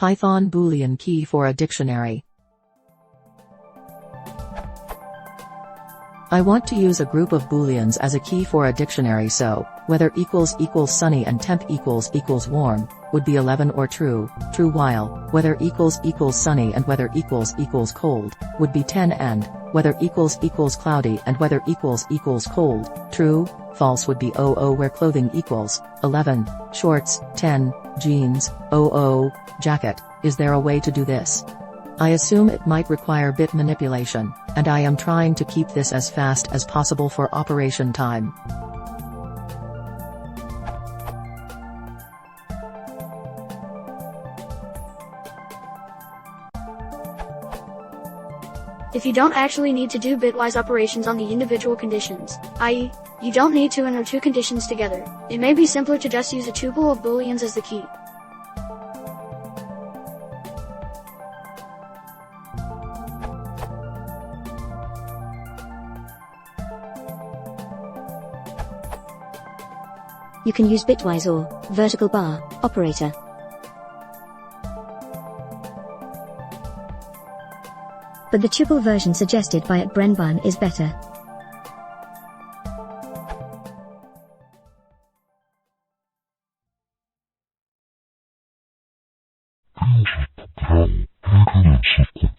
Python Boolean key for a dictionary. I want to use a group of booleans as a key for a dictionary, so weather equals sunny and temp equals warm would be 11 or true, while weather equals sunny and weather equals cold would be 10, and weather equals cloudy and weather equals cold, true, false would be 00, where clothing equals 11, shorts, 10, jeans, 00, jacket. Is there a way to do this? I assume it might require bit manipulation, and I am trying to keep this as fast as possible for operation time. If you don't actually need to do bitwise operations on the individual conditions, i.e., you don't need to enter two conditions together, it may be simpler to just use a tuple of booleans as the key. You can use bitwise or vertical bar operator. But the tuple version suggested by @Brenban is better. 그래서 북한 불교를 짓고